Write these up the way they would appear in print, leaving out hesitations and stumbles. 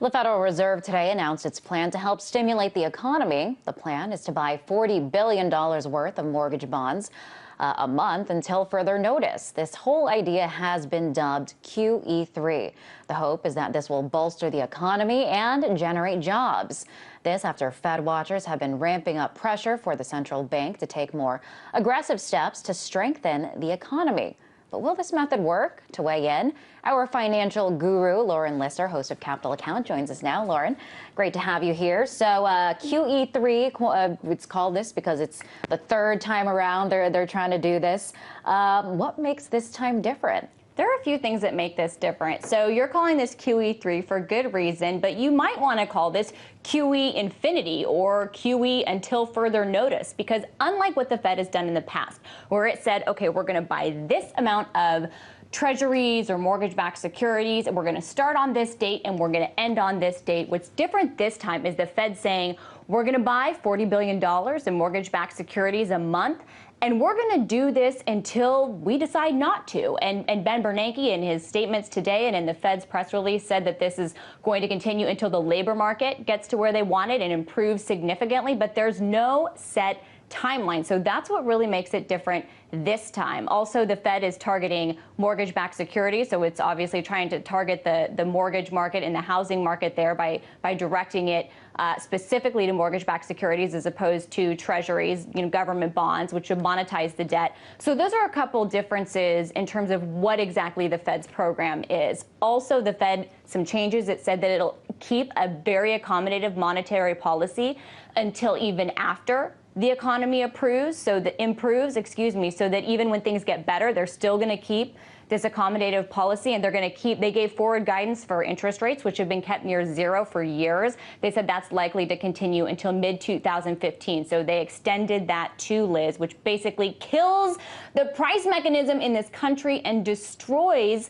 The Federal Reserve today announced its plan to help stimulate the economy. The plan is to buy $40 billion worth of mortgage bonds a month until further notice. This whole idea has been dubbed QE3. The hope is that this will bolster the economy and generate jobs. This after Fed watchers have been ramping up pressure for the central bank to take more aggressive steps to strengthen the economy. But will this method work? To weigh in, our financial guru, Lauren Lister, host of Capital Account, joins us now. Lauren, great to have you here. So QE3, it's called this because it's the third time around they're trying to do this. What makes this time different? There are a few things that make this different. So you're calling this QE3 for good reason, but you might want to call this QE infinity or QE until further notice, because unlike what the Fed has done in the past, where it said, okay, we're going to buy this amount of treasuries or mortgage-backed securities, and we're going to start on this date and we're going to end on this date. What's different this time is the Fed saying, we're going to buy $40 billion in mortgage-backed securities a month, and we're going to do this until we decide not to. And Ben Bernanke, in his statements today and in the Fed's press release, said that this is going to continue until the labor market gets to where they want it and improves significantly. But there's no set timeline. So that's what really makes it different this time. Also, the Fed is targeting mortgage-backed securities, so it's obviously trying to target the mortgage market and the housing market there by directing it specifically to mortgage-backed securities as opposed to treasuries, government bonds, which would monetize the debt. So those are a couple differences in terms of what exactly the Fed's program is. Also, the Fed, some changes. It said that it'll keep a very accommodative monetary policy until even after the economy improves, so that even when things get better, they're still going to keep this accommodative policy, and they gave forward guidance for interest rates, which have been kept near zero for years. They said that's likely to continue until mid-2015. So they extended that to Liz, which basically kills the price mechanism in this country and destroys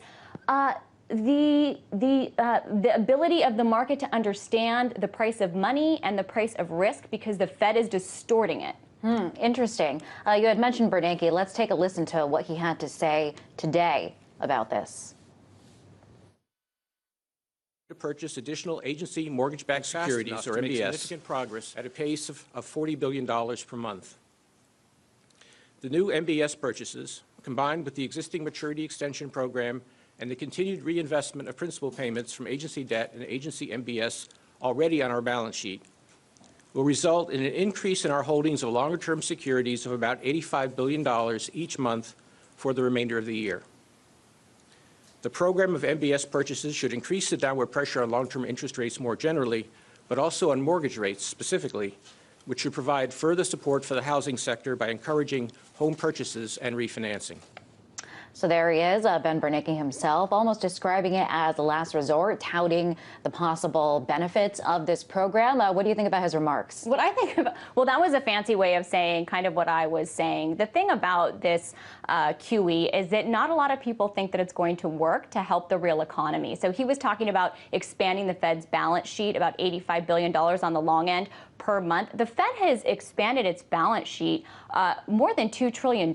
the ability of the market to understand the price of money and the price of risk, because the Fed is distorting it. Interesting. You had mentioned Bernanke. Let's take a listen to what he had to say today about this. To purchase additional agency mortgage-backed securities, or MBS, significant progress at a pace of $40 billion per month. The new MBS purchases, combined with the existing maturity extension program and the continued reinvestment of principal payments from agency debt and agency MBS already on our balance sheet, will result in an increase in our holdings of longer-term securities of about $85 billion each month for the remainder of the year. The program of MBS purchases should increase the downward pressure on long-term interest rates more generally, but also on mortgage rates specifically, which should provide further support for the housing sector by encouraging home purchases and refinancing. So there he is, Ben Bernanke himself, almost describing it as a last resort, touting the possible benefits of this program. What do you think about his remarks? What I think about, well, that was a fancy way of saying kind of what I was saying. The thing about this QE is that not a lot of people think that it's going to work to help the real economy. So he was talking about expanding the Fed's balance sheet, about $85 billion on the long end per month. The Fed has expanded its balance sheet more than $2 trillion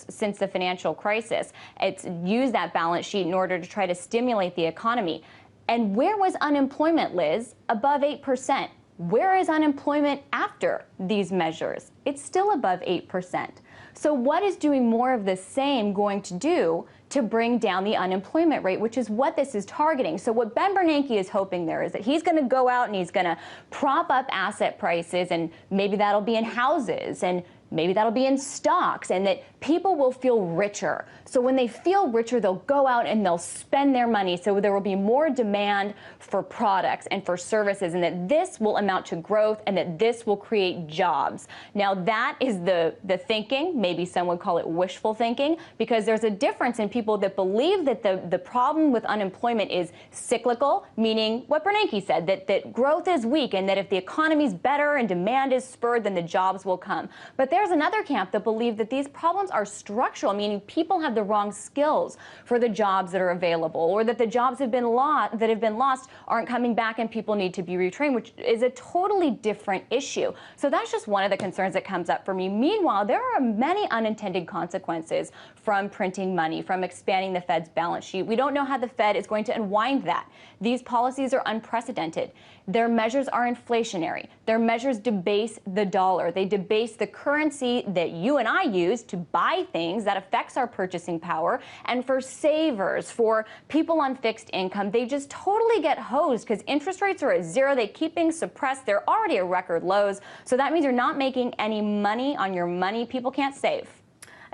since the financial crisis. It's used that balance sheet in order to try to stimulate the economy. And where was unemployment, Liz? Above 8%. Where is unemployment after these measures? It's still above 8%. So what is doing more of the same going to do to bring down the unemployment rate, which is what this is targeting? So what Ben Bernanke is hoping there is that he's going to go out and he's going to prop up asset prices, and maybe that'll be in houses, and maybe that'll be in stocks, and that people will feel richer. So when they feel richer, they'll go out and they'll spend their money. So there will be more demand for products and for services, and that this will amount to growth and that this will create jobs. Now that is the thinking. Maybe some would call it wishful thinking, because there's a difference in people that believe that the problem with unemployment is cyclical, meaning what Bernanke said, that growth is weak and that if the economy's better and demand is spurred, then the jobs will come. But there there's another camp that believe that these problems are structural, meaning people have the wrong skills for the jobs that are available, or that the jobs that have been lost aren't coming back and people need to be retrained, which is a totally different issue. So that's just one of the concerns that comes up for me. Meanwhile, there are many unintended consequences from printing money, from expanding the Fed's balance sheet. We don't know how the Fed is going to unwind that. These policies are unprecedented. Their measures are inflationary. Their measures debase the dollar. They debase the currency that you and I use to buy things that affects our purchasing power. And for savers, for people on fixed income, they just totally get hosed because interest rates are at zero. They keep being suppressed. They're already at record lows. So that means you're not making any money on your money. People can't save.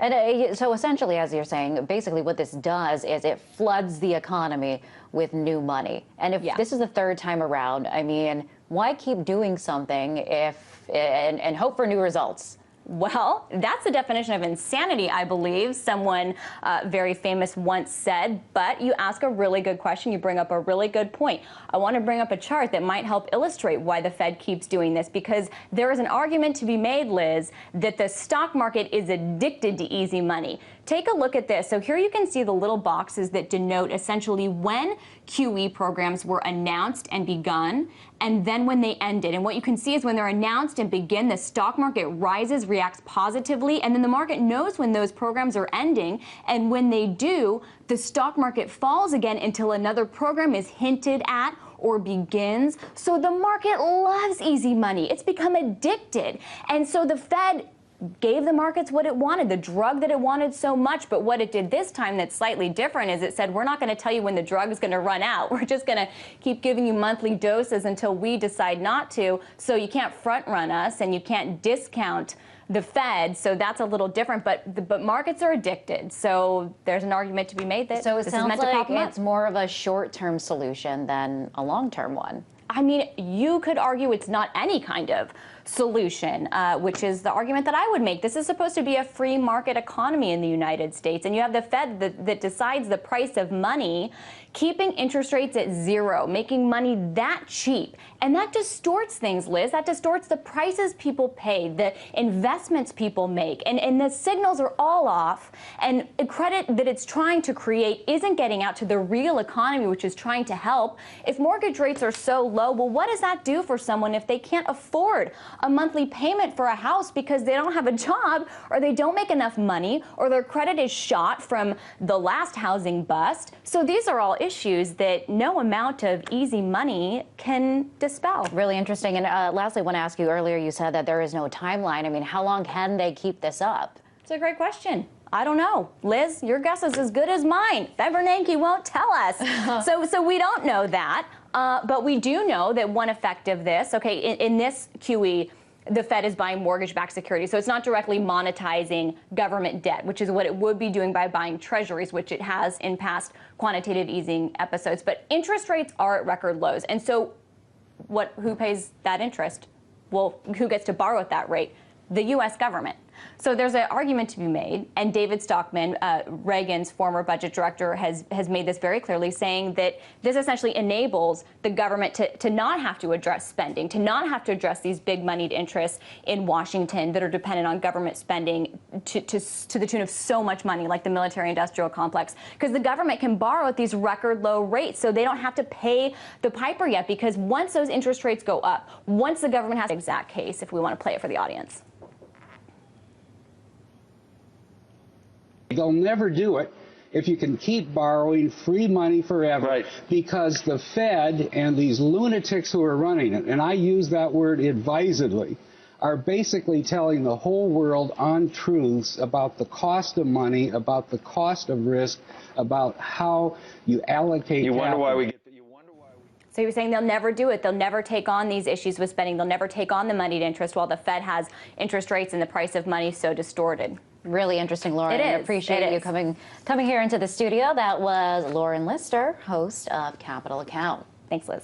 And so essentially, as you're saying, basically what this does is it floods the economy with new money. And if this is the third time around, I mean, why keep doing something and hope for new results? Well, that's the definition of insanity, I believe, someone very famous once said. But you ask a really good question. You bring up a really good point. I want to bring up a chart that might help illustrate why the Fed keeps doing this, because there is an argument to be made, Liz, that the stock market is addicted to easy money. Take a look at this. So here you can see the little boxes that denote essentially when QE programs were announced and begun, and then when they ended. And what you can see is when they're announced and begin, the stock market rises, reacts positively, and then the market knows when those programs are ending. And when they do, the stock market falls again until another program is hinted at or begins. So the market loves easy money. It's become addicted. And so the Fed gave the markets what it wanted, the drug that it wanted so much. But what it did this time that's slightly different is it said, we're not going to tell you when the drug is going to run out. We're just going to keep giving you monthly doses until we decide not to. So you can't front run us and you can't discount the Fed. So that's a little different. But markets are addicted. So there's an argument to be made that so it this sounds is meant to prop them up. it's more of a short-term solution than a long-term one. I mean, you could argue it's not any kind of solution, which is the argument that I would make. This is supposed to be a free market economy in the United States, and you have the Fed that decides the price of money, keeping interest rates at zero, making money that cheap. And that distorts things, Liz. That distorts the prices people pay, the investments people make, and the signals are all off. And the credit that it's trying to create isn't getting out to the real economy, which is trying to help. If mortgage rates are so low, well, what does that do for someone if they can't afford a monthly payment for a house because they don't have a job, or they don't make enough money, or their credit is shot from the last housing bust? So these are all issues that no amount of easy money can dispel. Really interesting. And lastly, I want to ask you, earlier you said that there is no timeline. I mean, how long can they keep this up? It's a great question. I don't know. Liz, your guess is as good as mine. Bev Bernanke won't tell us. So we don't know that. But we do know that one effect of this, okay, in this QE, the Fed is buying mortgage-backed securities. So it's not directly monetizing government debt, which is what it would be doing by buying treasuries, which it has in past quantitative easing episodes. But interest rates are at record lows. And so who pays that interest? Well, who gets to borrow at that rate? The U.S. government. So there's an argument to be made, and David Stockman, Reagan's former budget director, has made this very clearly, saying that this essentially enables the government to not have to address spending, to not have to address these big moneyed interests in Washington that are dependent on government spending to the tune of so much money, like the military-industrial complex, because the government can borrow at these record low rates, so they don't have to pay the piper yet, because once those interest rates go up, once the government has an exact case, if we want to play it for the audience. They'll never do it if you can keep borrowing free money forever, right? Because the Fed and these lunatics who are running it, and I use that word advisedly, are basically telling the whole world untruths about the cost of money, about the cost of risk, about how you allocate capital. Wonder why we get. So you're saying they'll never do it. They'll never take on these issues with spending. They'll never take on the moneyed interest while the Fed has interest rates and the price of money so distorted. Really interesting, Lauren. It is. I appreciate you coming here into the studio. That was Lauren Lister, host of Capital Account. Thanks, Liz.